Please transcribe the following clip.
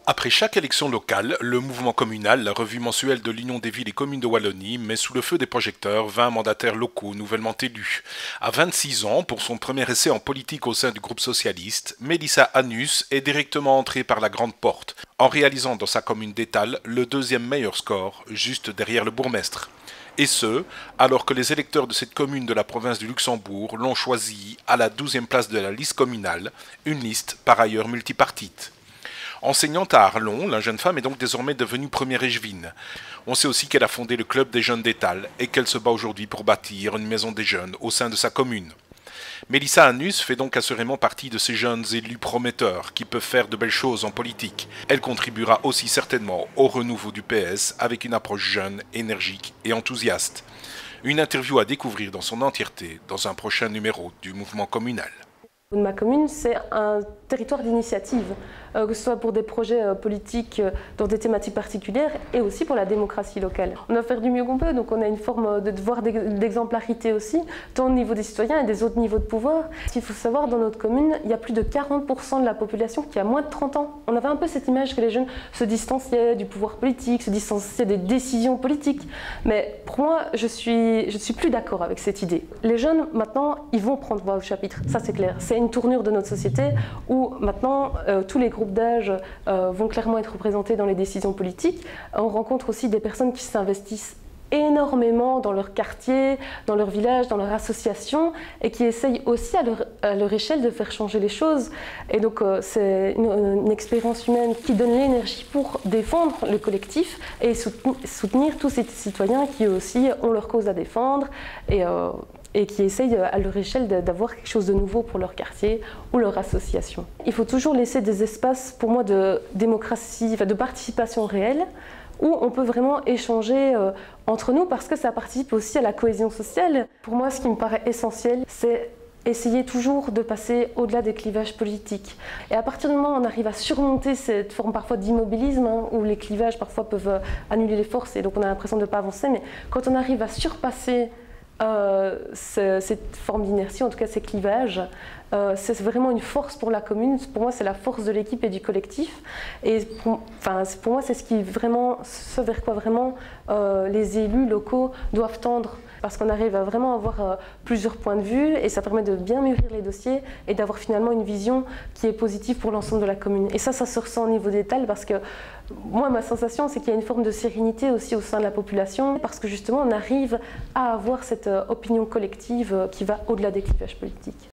Après chaque élection locale, le mouvement communal, la revue mensuelle de l'Union des villes et communes de Wallonie, met sous le feu des projecteurs 20 mandataires locaux nouvellement élus. À 26 ans, pour son premier essai en politique au sein du groupe socialiste, Mélissa Annus est directement entrée par la grande porte, en réalisant dans sa commune d'Étal le deuxième meilleur score, juste derrière le bourgmestre. Et ce, alors que les électeurs de cette commune de la province du Luxembourg l'ont choisi à la 12e place de la liste communale, une liste par ailleurs multipartite. Enseignante à Arlon, la jeune femme est donc désormais devenue première échevine. On sait aussi qu'elle a fondé le club des jeunes d'Étal et qu'elle se bat aujourd'hui pour bâtir une maison des jeunes au sein de sa commune. Mélissa Annus fait donc assurément partie de ces jeunes élus prometteurs qui peuvent faire de belles choses en politique. Elle contribuera aussi certainement au renouveau du PS avec une approche jeune, énergique et enthousiaste. Une interview à découvrir dans son entièreté dans un prochain numéro du mouvement communal. Ma commune, c'est un territoire d'initiative, que ce soit pour des projets politiques dans des thématiques particulières et aussi pour la démocratie locale. On doit faire du mieux qu'on peut, donc on a une forme de devoir d'exemplarité aussi, tant au niveau des citoyens et des autres niveaux de pouvoir. Ce qu'il faut savoir, dans notre commune, il y a plus de 40% de la population qui a moins de 30 ans. On avait un peu cette image que les jeunes se distanciaient du pouvoir politique, se distanciaient des décisions politiques. Mais pour moi, je suis plus d'accord avec cette idée. Les jeunes, maintenant, ils vont prendre voix au chapitre, ça c'est clair. C'est une tournure de notre société où maintenant tous les groupes d'âge vont clairement être représentés dans les décisions politiques. On rencontre aussi des personnes qui s'investissent énormément dans leur quartier, dans leur village, dans leur association et qui essayent aussi à leur échelle de faire changer les choses. Et donc c'est une expérience humaine qui donne l'énergie pour défendre le collectif et soutenir tous ces citoyens qui eux aussi ont leur cause à défendre et qui essayent à leur échelle d'avoir quelque chose de nouveau pour leur quartier ou leur association. Il faut toujours laisser des espaces pour moi de démocratie, de participation réelle, où on peut vraiment échanger entre nous parce que ça participe aussi à la cohésion sociale. Pour moi, ce qui me paraît essentiel, c'est essayer toujours de passer au-delà des clivages politiques. Et à partir du moment où on arrive à surmonter cette forme parfois d'immobilisme, où les clivages parfois peuvent annuler les forces et donc on a l'impression de ne pas avancer, mais quand on arrive à surpasser cette forme d'inertie, en tout cas ces clivages, c'est vraiment une force pour la commune. Pour moi, c'est la force de l'équipe et du collectif. Et pour moi, c'est ce vers quoi vraiment les élus locaux doivent tendre. Parce qu'on arrive à vraiment avoir plusieurs points de vue et ça permet de bien mûrir les dossiers et d'avoir finalement une vision qui est positive pour l'ensemble de la commune. Et ça se ressent au niveau d'Étal parce que moi, ma sensation, c'est qu'il y a une forme de sérénité aussi au sein de la population parce que justement, on arrive à avoir cette opinion collective qui va au-delà des clivages politiques.